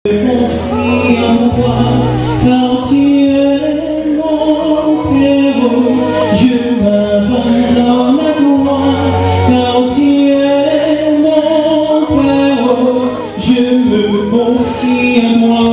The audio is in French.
confie en toi, car tu es mon héros. Je m'abandonne à toi, car tu es mon héros. Je me confie en toi.